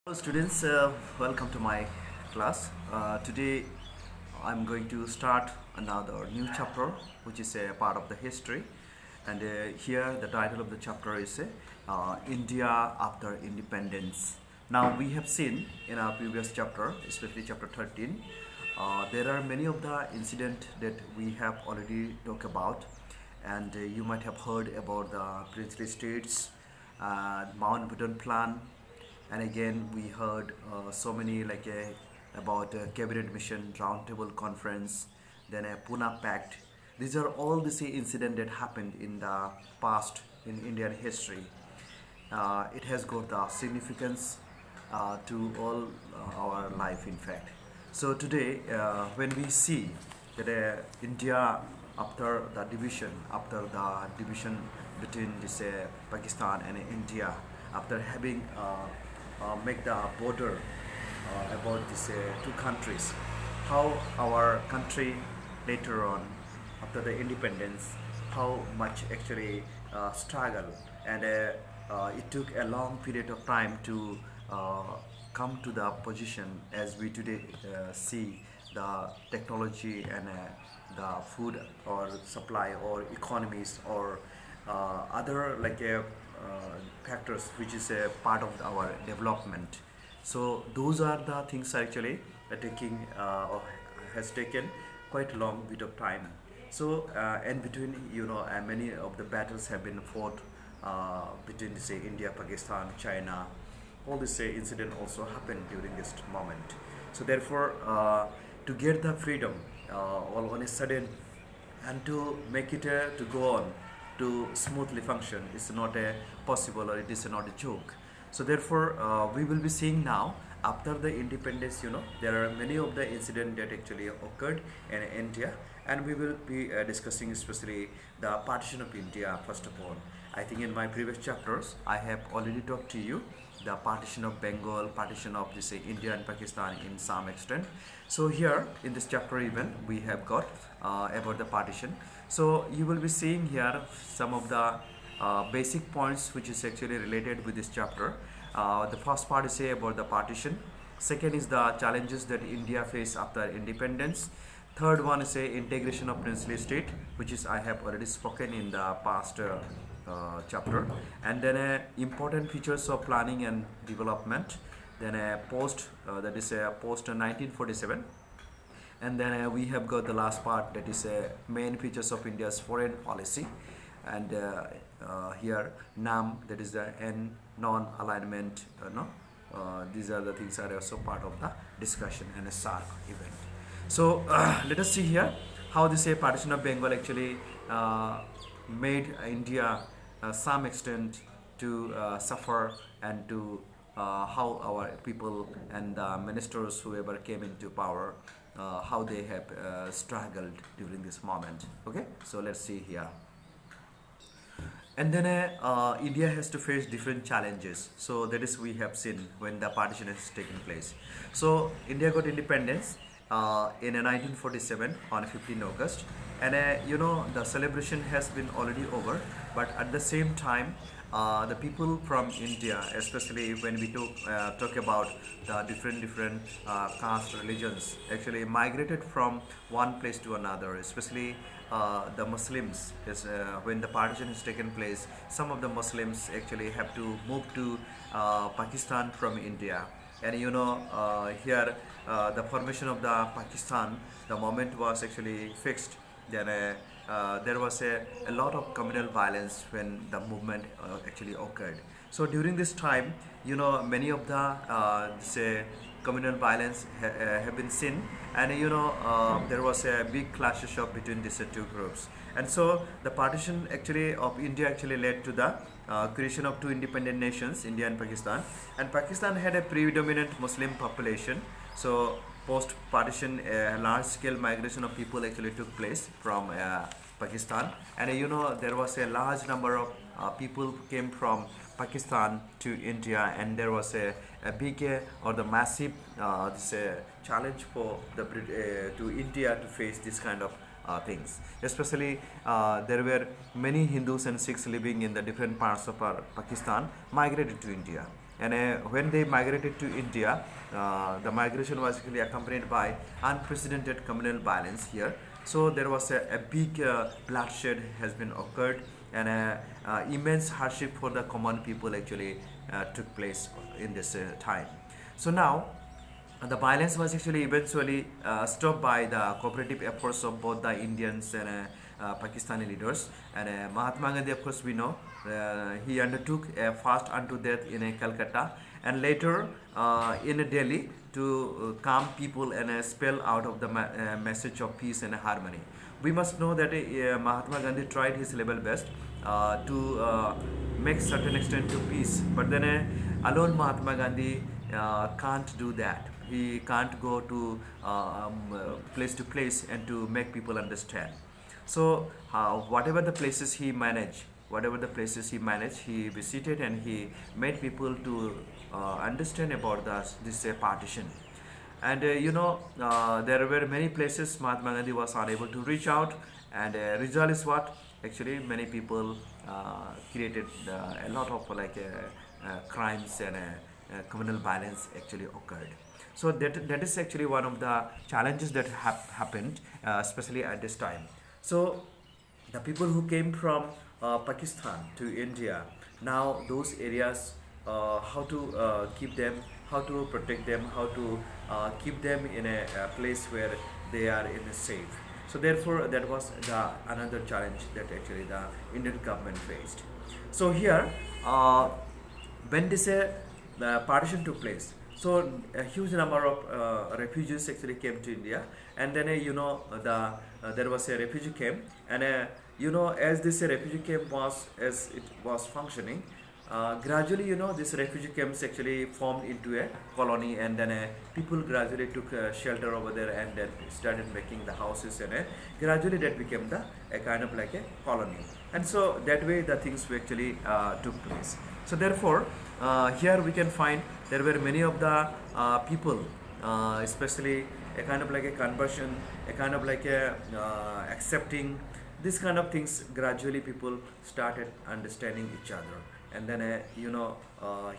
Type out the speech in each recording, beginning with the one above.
Hello students, welcome to my class. Today I'm going to start another new chapter which is a part of the history, and here the title of the chapter is India After Independence. Now we have seen in our previous chapter, especially chapter 13, there are many of the incidents that we have already talked about, and you might have heard about the princely states, Mountbatten plan, and again we heard so many about cabinet mission, roundtable conference, then a Pune pact. These are all the incidents that happened in the past in Indian history. It has got the significance to all our life, in fact. So today, when we see that India after the division between this Pakistan and India, after having make the border about these two countries, how our country later on after the independence, how much actually struggle, and it took a long period of time to uh, come to the position as we today see the technology and the food or supply or economies or other factors which is a part of our development. So those are the things actually taking or has taken quite a long bit of time. So in between, many of the battles have been fought between say India, Pakistan, China. All this incident also happened during this moment. So therefore, to get the freedom all on a sudden, and to make it to go on to smoothly function is not a possible, or it is not a joke. So therefore, we will be seeing now after the independence, there are many of the incidents that actually occurred in India, and we will be discussing especially the partition of India. First of all, I think in my previous chapters I have already talked to you the partition of Bengal, partition of this India and Pakistan in some extent. So here in this chapter even we have got about the partition. So you will be seeing here some of the basic points which is actually related with this chapter. The first part is say about the partition. Second is the challenges that India faced after independence. Third one is say integration of princely state, which is I have already spoken in the past chapter, and then important features of planning and development, then a post that is a post 1947, and then we have got the last part that is main features of India's foreign policy, and here NAM, that is the N non-alignment, no these are the things are also part of the discussion and a SARC event. So let us see here how this partition of Bengal actually made India some extent to suffer, and to how our people and the ministers whoever came into power, how they have struggled during this moment. Okay, so let's see here. And then India has to face different challenges. So that is we have seen when the partition has taken place. So India got independence in 1947 on 15 August, and the celebration has been already over, but at the same time the people from India, especially when we talk about the different caste religions, actually migrated from one place to another, especially the Muslims. When the partition has taken place, some of the Muslims actually have to move to Pakistan from India, and here the formation of the Pakistan, the moment was actually fixed. Then there was a lot of communal violence when the movement actually occurred. So during this time, many of the say communal violence have been seen, and there was a big clashes of between these two groups, and so the partition actually of India actually led to the creation of two independent nations, India and Pakistan. And Pakistan had a predominant Muslim population. So post partition, a large scale migration of people actually took place from Pakistan, and there was a large number of people who came from Pakistan to India, and there was a big or the massive this challenge for the to India to face this kind of things. Especially there were many Hindus and Sikhs living in the different parts of Pakistan migrated to India. And when they migrated to India, the migration was actually accompanied by unprecedented communal violence here. So there was a big bloodshed has been occurred, and immense hardship for the common people actually took place in this time. So now the violence was actually eventually stopped by the cooperative efforts of both the Indians and Pakistani leaders. And Mahatma Gandhi, of course, we know he undertook a fast unto death in Calcutta, and later in Delhi to calm people and spell out of the message of peace and harmony. We must know that Mahatma Gandhi tried his level best to make certain extent to peace, but then alone Mahatma Gandhi can't do that. He can't go to place and to make people understand. So whatever the places he managed, he visited and he made people to understand about this partition. And there were many places Mahatma Gandhi was unable to reach out, and result is what actually many people created a lot of crimes and communal violence actually occurred. So that is actually one of the challenges that happened, especially at this time. So the people who came from Pakistan to India, now those areas, how to keep them, how to protect them, how to keep them in a place where they are in a safe. So therefore, that was the another challenge that actually the Indian government faced. So here, when this the partition took place, so a huge number of refugees actually came to India, and then there was a refugee camp, and as this refugee camp was functioning, gradually this refugee camps actually formed into a colony, and then people gradually took shelter over there, and then started making the houses, and gradually that became a kind of like a colony, and so that way the things actually took place. So therefore, here we can find there were many of the people, especially a kind of like a conversion, a kind of like a accepting this kind of things. Gradually people started understanding each other, and then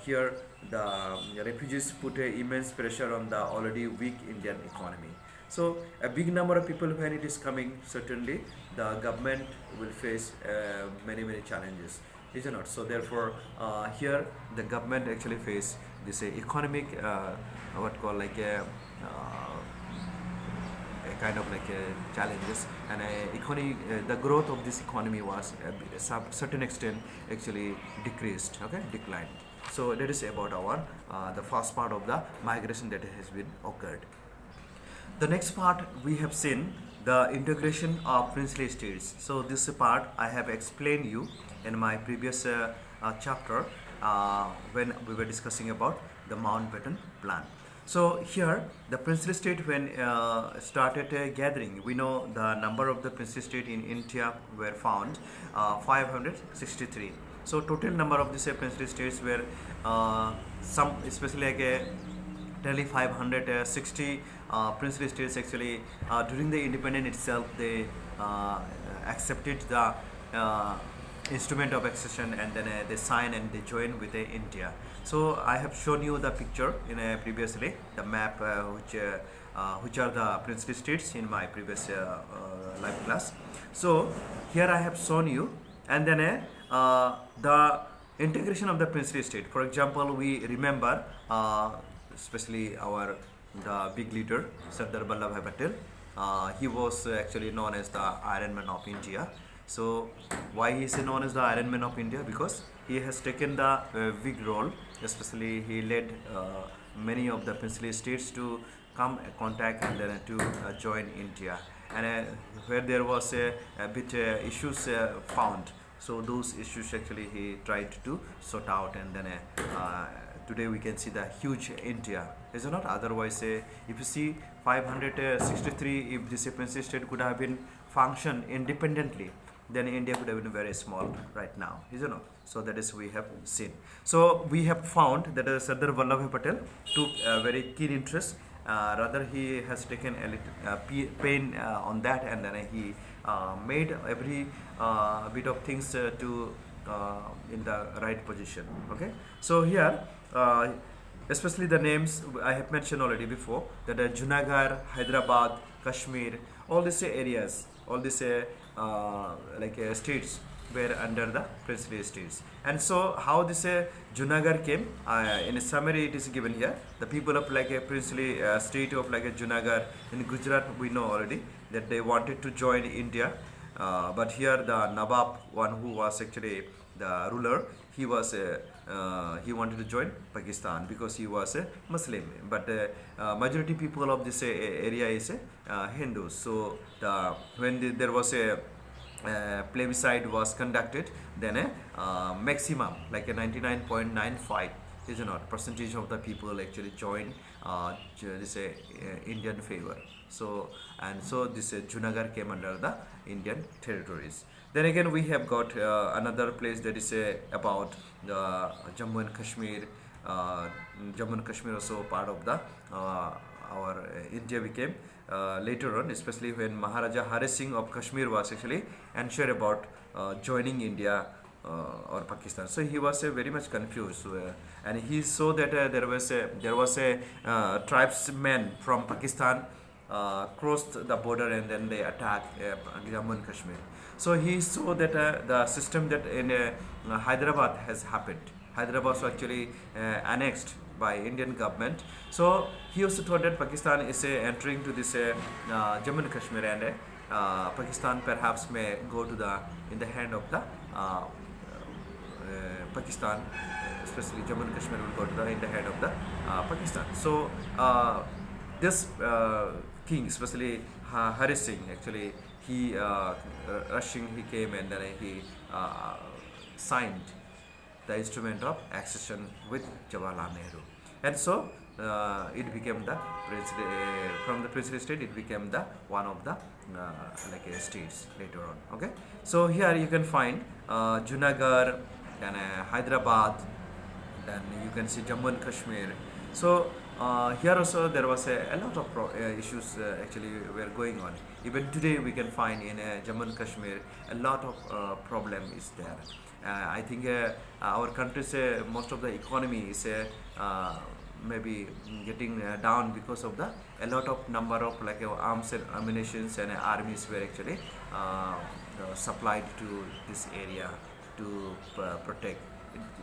here the refugees put immense pressure on the already weak Indian economy. So a big number of people, when it is coming, certainly the government will face many challenges, is it not? So therefore, here the government actually face this economic what call like a kind of like challenges, and economy the growth of this economy was certain extent actually decreased, okay, declined. So that is about our the first part of the migration that has been occurred. The next part we have seen the integration of princely states. So this part I have explained you in my previous chapter when we were discussing about the Mountbatten plan. So here the princely state when started gathering, we know the number of the princely state in India were found 563. So total number of these princely states were some especially like nearly 560 princely states actually during the independence itself they accepted the instrument of accession, and then they sign and they join with India. So I have shown you the picture in previously the map which are the princely states in my previous live class. So here I have shown you, and then the integration of the princely state. For example, we remember especially the big leader Sardar Vallabhbhai Patel. He was actually known as the Iron Man of India. So why he is known as the Iron Man of India? Because he has taken the big role, especially he led many of the princely states to come contact and then to join India, and where there was a bit issues found, so those issues actually he tried to sort out, and then today we can see the huge India, is it not? Otherwise if you see 563, if this princely state could have been functioned independently, then India could have been very small right now, is it not? So that is we have seen. So we have found that Sardar Vallabhbhai Patel took a very keen interest. Rather he has taken a little pain on that, and then he made every bit of things to in the right position. Okay. So here uh, especially the names I have mentioned already before, that Junagadh, Hyderabad, Kashmir, all these areas, all these states were under the princely states. And so how this Junagadh came, in a summary it is given here. The people of like a princely state of like a Junagadh in Gujarat, we know already that they wanted to join India, but here the Nawab, one who was actually the ruler, he wanted to join Pakistan because he was a Muslim. But majority people of this area is Hindus. So there was a plebiscite was conducted, then a maximum like a 99.95 is not percentage of the people actually joined this Indian favor. So this Junagadh came under the Indian territories. Then again we have got another place that is about the Jammu and Kashmir. Jammu and Kashmir also part of the our India became later on, especially when Maharaja Hari Singh of Kashmir was actually unsure about joining India or Pakistan. So he was very much confused, and he saw that there was a tribesman from Pakistan crossed the border and then they attacked Jammu and Kashmir. So he saw that the system that in Hyderabad has happened. Hyderabad was actually annexed by Indian government. So he also thought that Pakistan is entering to this Jammu and Kashmir, and Pakistan perhaps may go to the in the hand of the Pakistan, especially Jammu and Kashmir will go to the in the hand of the Pakistan. So this king, especially Hari Singh, actually he rushing he came and then he signed the instrument of accession with Jawaharlal Nehru, and so it became the from the princely state it became the one of the states later on. Okay, so here you can find Junagadh, then Hyderabad, then you can see Jammu and Kashmir. So here also there was a lot of issues actually were going on. Even today we can find in Jammu and Kashmir a lot of problem is there. I think our country's most of the economy is maybe getting down because of the a lot of number of arms and ammunitions and armies were actually supplied to this area to protect.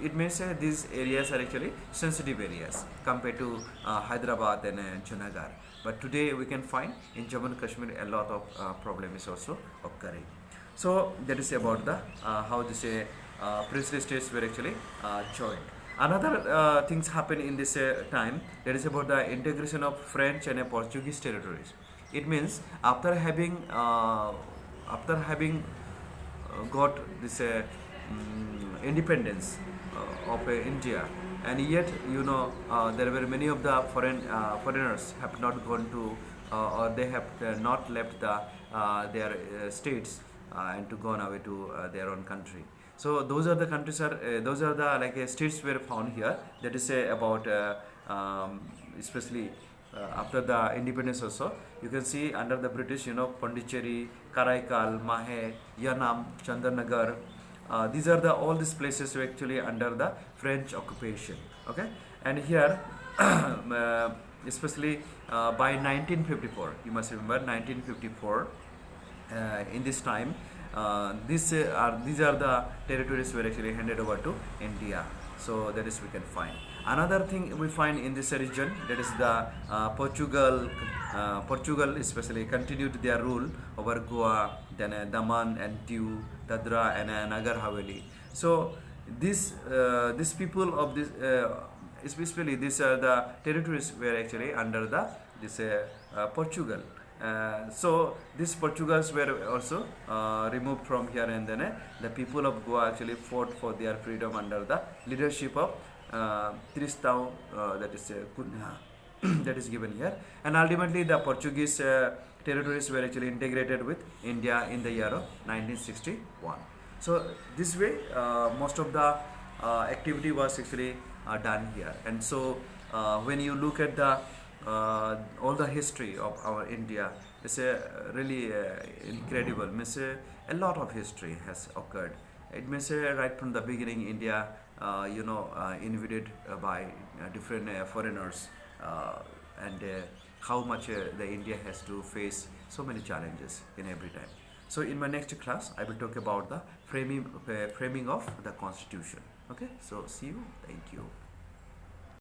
It means these areas are actually sensitive areas compared to Hyderabad and Junagadh. But today we can find in Jammu and Kashmir a lot of problem is also occurring. So that is about the how this princely states were actually joined. Another things happen in this time, that is about the integration of French and Portuguese territories. It means after having got this independence of India, and yet there were many of the foreigners have not gone to or they have not left their states and to gone away to their own country. So those are the countries those are the states were found here. That is about especially after the independence also. You can see under the British, Pondicherry, Karaikal, Mahe, Yanam, Chandranagar. These are all these places were actually under the French occupation. Okay, and here especially by 1954, you must remember 1954. In this time, these are the territories were actually handed over to India. So that is we can find. Another thing we find in this region, that is the Portugal especially continued their rule over Goa, then Daman and Diu, Dadra and Nagar Haveli. So these people of this especially these are the territories were actually under this Portugal. So these Portugals were also removed from here, and then the people of Goa actually fought for their freedom under the leadership of Tristão, that is Cunha, that is given here. And ultimately the Portuguese territories were actually integrated with India in the year of 1961. So this way most of the activity was actually done here. And so when you look at the all the history of our India, it's really incredible. Means a lot of history has occurred It may say right from the beginning, India, invaded by different foreigners, and how much the India has to face so many challenges in every time. So in my next class, I will talk about the framing of the Constitution. Okay, so see you. Thank you.